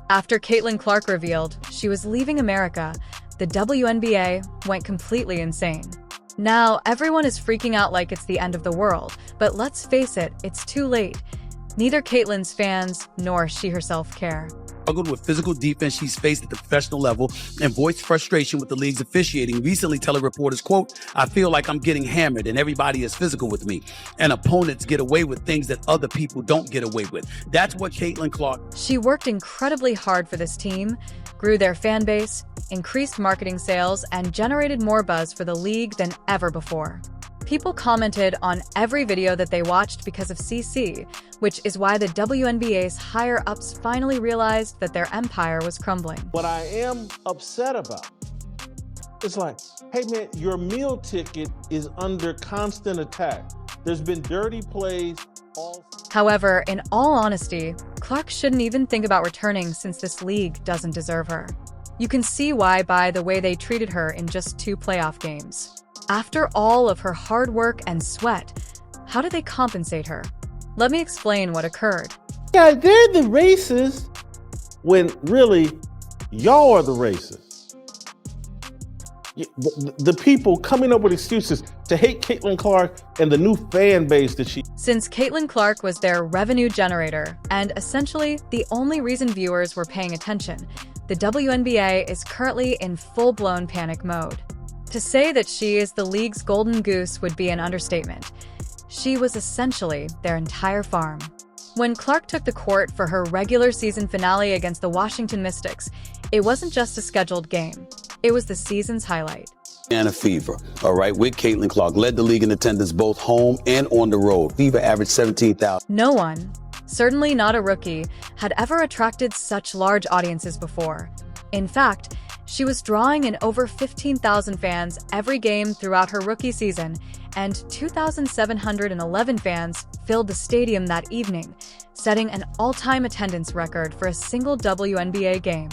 After Caitlin Clark revealed she was leaving America, the WNBA went completely insane. Now, everyone is freaking out like it's the end of the world, but let's face it, it's too late. Neither Caitlin's fans nor she herself care. Struggled with physical defense she's faced at the professional level and voiced frustration with the league's officiating, recently telling reporters, quote, "I feel like I'm getting hammered and everybody is physical with me, and opponents get away with things that other people don't get away with." That's what Caitlin Clark... She worked incredibly hard for this team, grew their fan base, increased marketing sales, and generated more buzz for the league than ever before. People commented on every video that they watched because of CC, which is why the WNBA's higher-ups finally realized that their empire was crumbling. What I am upset about, it's like, hey man, your meal ticket is under constant attack. There's been dirty plays all... However, in all honesty, Clark shouldn't even think about returning since this league doesn't deserve her. You can see why by the way they treated her in just 2 playoff games. After all of her hard work and sweat, how did they compensate her? Let me explain what occurred. Yeah, they're the racists when really y'all are the racists. The people coming up with excuses to hate Caitlin Clark and the new fan base that she... Since Caitlin Clark was their revenue generator and essentially the only reason viewers were paying attention, the WNBA is currently in full-blown panic mode. To say that she is the league's golden goose would be an understatement. She was essentially their entire farm. When Clark took the court for her regular season finale against the Washington Mystics, it wasn't just a scheduled game. It was the season's highlight. Indiana Fever, all right, with Caitlin Clark, led the league in attendance both home and on the road. Fever averaged 17,000. No one, certainly not a rookie, had ever attracted such large audiences before. In fact, she was drawing in over 15,000 fans every game throughout her rookie season, and 2,711 fans filled the stadium that evening, setting an all-time attendance record for a single WNBA game.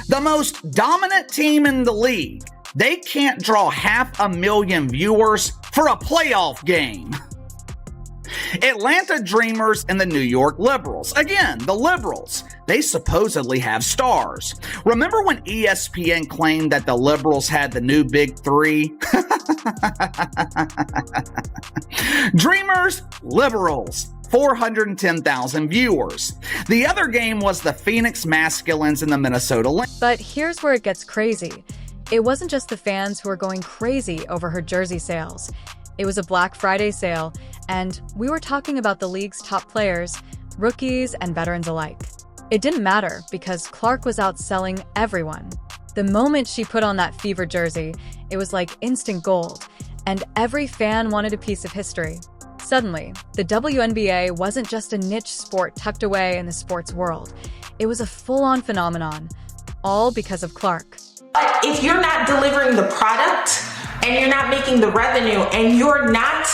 The most dominant team in the league, they can't draw 500,000 viewers for a playoff game. Atlanta Dreamers and the New York Liberals. Again, the Liberals. They supposedly have stars. Remember when ESPN claimed that the Liberals had the new Big Three? Dreamers, Liberals. 410,000 viewers. The other game was the Phoenix Masculines and the Minnesota Lynx. But here's where it gets crazy. It wasn't just the fans who were going crazy over her jersey sales. It was a Black Friday sale, and we were talking about the league's top players, rookies and veterans alike. It didn't matter because Clark was outselling everyone. The moment she put on that Fever jersey, it was like instant gold, and every fan wanted a piece of history. Suddenly, the WNBA wasn't just a niche sport tucked away in the sports world. It was a full-on phenomenon, all because of Clark. But if you're not delivering the product and you're not making the revenue and you're not,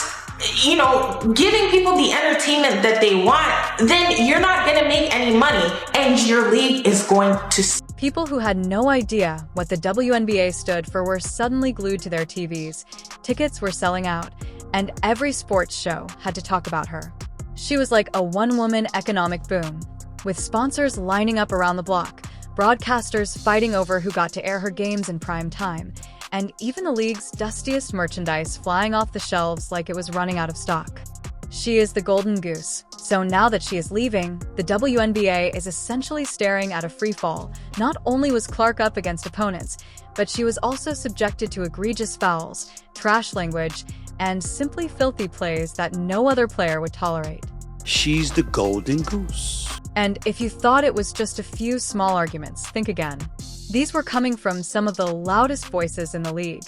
giving people the entertainment that they want, then you're not going to make any money and your league is going to... People who had no idea what the WNBA stood for were suddenly glued to their TVs. Tickets were selling out, and every sports show had to talk about her. She was like a one-woman economic boom, with sponsors lining up around the block, broadcasters fighting over who got to air her games in prime time, and even the league's dustiest merchandise flying off the shelves like it was running out of stock. She is the golden goose, so now that she is leaving, the WNBA is essentially staring at a free fall. Not only was Clark up against opponents, but she was also subjected to egregious fouls, trash language, and simply filthy plays that no other player would tolerate. She's the golden goose. And if you thought it was just a few small arguments, think again. These were coming from some of the loudest voices in the league.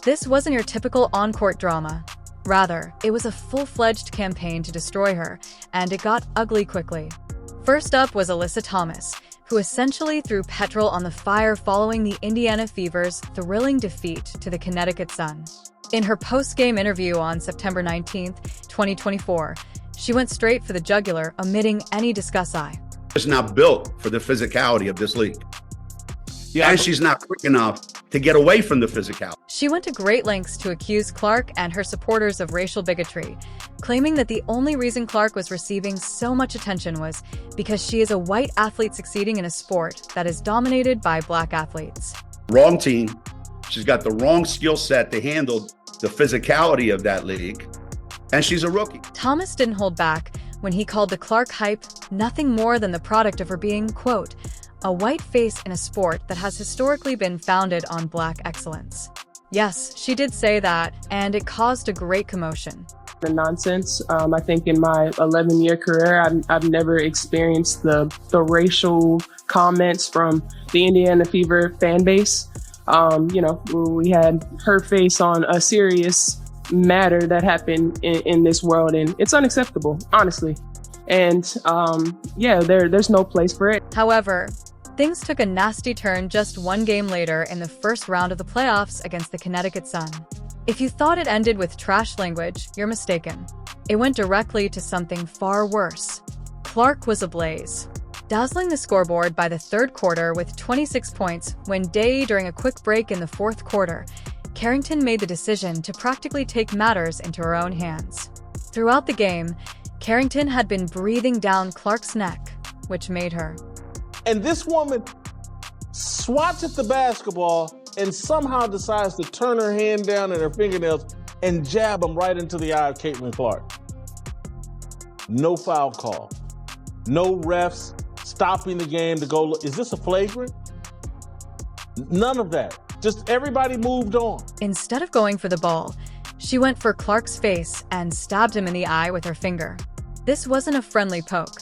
This wasn't your typical on-court drama. Rather, it was a full-fledged campaign to destroy her, and it got ugly quickly. First up was Alyssa Thomas, who essentially threw petrol on the fire following the Indiana Fever's thrilling defeat to the Connecticut Sun. In her post-game interview on September 19, 2024, she went straight for the jugular, omitting any discuss. It's not built for the physicality of this league. and she's not quick enough to get away from the physicality. She went to great lengths to accuse Clark and her supporters of racial bigotry, claiming that the only reason Clark was receiving so much attention was because she is a white athlete succeeding in a sport that is dominated by black athletes. Wrong team. She's got the wrong skill set to handle the physicality of that league, and she's a rookie. Thomas didn't hold back when he called the Clark hype nothing more than the product of her being, quote, a white face in a sport that has historically been founded on black excellence. Yes, she did say that, and it caused a great commotion. The nonsense. I think in my 11-year career, I've never experienced the racial comments from the Indiana Fever fan base. We had her face on a serious matter that happened in this world, and it's unacceptable, honestly. And there's no place for it. However, things took a nasty turn just one game later in the first round of the playoffs against the Connecticut Sun. If you thought it ended with trash language, you're mistaken. It went directly to something far worse. Clark was ablaze, dazzling the scoreboard by the third quarter with 26 points when during a quick break in the fourth quarter, Carrington made the decision to practically take matters into her own hands. Throughout the game, Carrington had been breathing down Clark's neck, which made her. And this woman swats at the basketball and somehow decides to turn her hand down and her fingernails and jab them right into the eye of Caitlin Clark. No foul call. No refs stopping the game to go, is this a flagrant? None of that. Just everybody moved on. Instead of going for the ball, she went for Clark's face and stabbed him in the eye with her finger. This wasn't a friendly poke.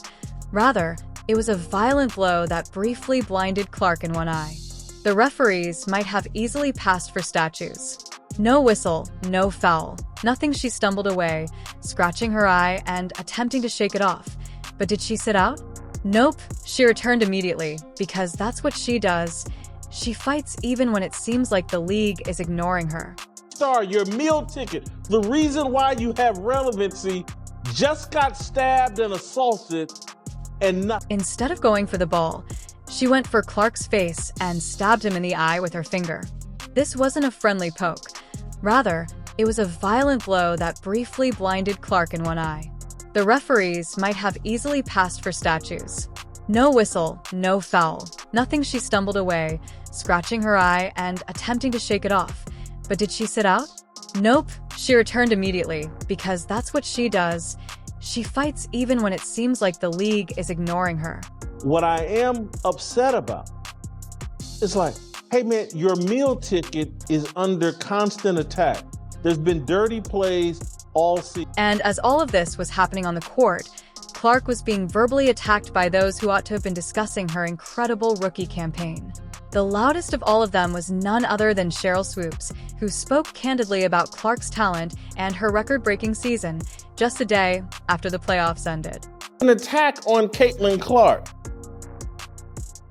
Rather, it was a violent blow that briefly blinded Clark in one eye. The referees might have easily passed for statues. No whistle, no foul, nothing. She stumbled away, scratching her eye and attempting to shake it off. But did she sit out? Nope, she returned immediately, because that's what she does. She fights even when it seems like the league is ignoring her. Star, your meal ticket, the reason why you have relevancy, just got stabbed and assaulted and nothing. Instead of going for the ball, she went for Clark's face and stabbed him in the eye with her finger. This wasn't a friendly poke. Rather, it was a violent blow that briefly blinded Clark in one eye. The referees might have easily passed for statues. No whistle, no foul, nothing. She stumbled away, scratching her eye and attempting to shake it off. But did she sit out? Nope, she returned immediately, because that's what she does. She fights even when it seems like the league is ignoring her. What I am upset about is like, hey man, your meal ticket is under constant attack. There's been dirty plays all season. And as all of this was happening on the court, Clark was being verbally attacked by those who ought to have been discussing her incredible rookie campaign. The loudest of all of them was none other than Sheryl Swoopes, who spoke candidly about Clark's talent and her record-breaking season just a day after the playoffs ended. An attack on Caitlin Clark.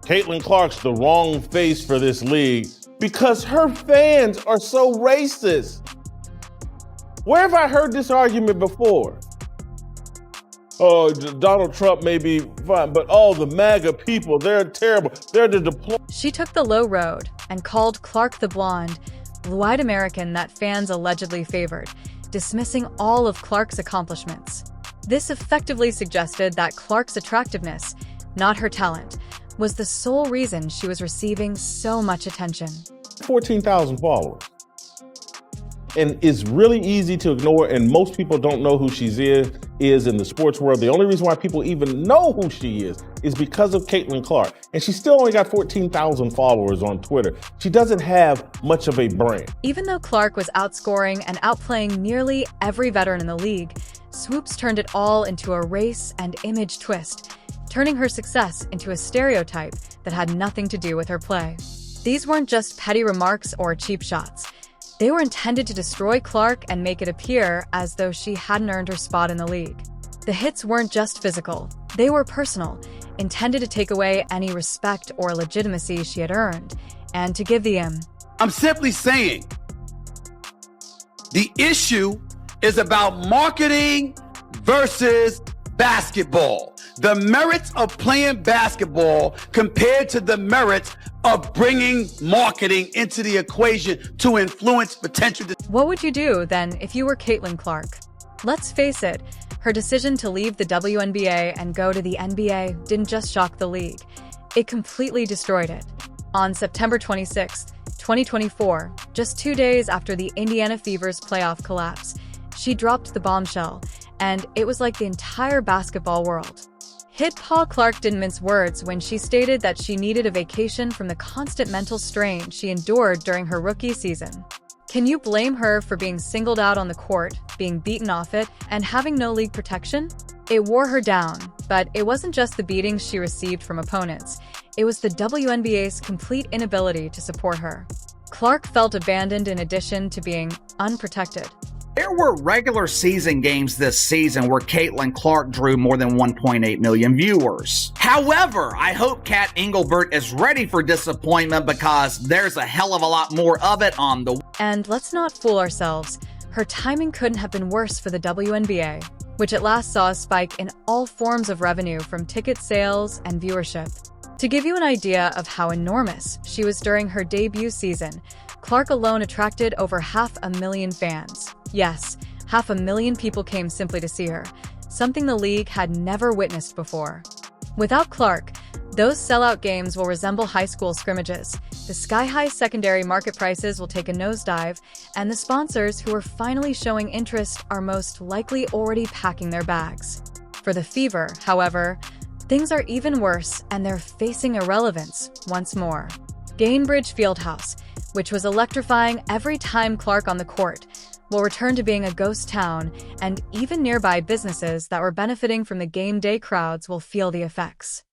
Caitlin Clark's the wrong face for this league because her fans are so racist. Where have I heard this argument before? Oh, Donald Trump may be fine, but all the MAGA people, they're terrible. They're the deplorable. She took the low road and called Clark the blonde, blue-eyed American that fans allegedly favored, dismissing all of Clark's accomplishments. This effectively suggested that Clark's attractiveness, not her talent, was the sole reason she was receiving so much attention. 14,000 followers. And it's really easy to ignore, and most people don't know who she is in the sports world. The only reason why people even know who she is because of Caitlin Clark. And she still only got 14,000 followers on Twitter. She doesn't have much of a brand. Even though Clark was outscoring and outplaying nearly every veteran in the league, Swoopes turned it all into a race and image twist, turning her success into a stereotype that had nothing to do with her play. These weren't just petty remarks or cheap shots. They were intended to destroy Clark and make it appear as though she hadn't earned her spot in the league. The hits weren't just physical, they were personal, intended to take away any respect or legitimacy she had earned, and to give the I'm simply saying, the issue is about marketing versus basketball. the merits of playing basketball compared to the merits of bringing marketing into the equation to influence potential. What would you do, then, if you were Caitlin Clark? Let's face it, her decision to leave the WNBA and go to the NBA didn't just shock the league. It completely destroyed it. On September 26, 2024, just 2 days after the Indiana Fever's playoff collapse, she dropped the bombshell, and it was like the entire basketball world. Hit Paul Clark didn't mince words when she stated that she needed a vacation from the constant mental strain she endured during her rookie season. Can you blame her for being singled out on the court, being beaten off it, and having no league protection? It wore her down, but it wasn't just the beatings she received from opponents. It was the WNBA's complete inability to support her. Clark felt abandoned in addition to being unprotected. There were regular season games this season where Caitlin Clark drew more than 1.8 million viewers. However, I hope Kat Engelbert is ready for disappointment because there's a hell of a lot more of it on the... And let's not fool ourselves. Her timing couldn't have been worse for the WNBA, which at last saw a spike in all forms of revenue from ticket sales and viewership. To give you an idea of how enormous she was during her debut season, Clark alone attracted over 500,000 fans. Yes, 500,000 people came simply to see her, something the league had never witnessed before. Without Clark, those sellout games will resemble high school scrimmages. The sky-high secondary market prices will take a nosedive, and the sponsors who are finally showing interest are most likely already packing their bags. For the Fever, however, things are even worse, and they're facing irrelevance once more. Gainbridge Fieldhouse, which was electrifying every time Clark on the court, will return to being a ghost town, and even nearby businesses that were benefiting from the game day crowds will feel the effects.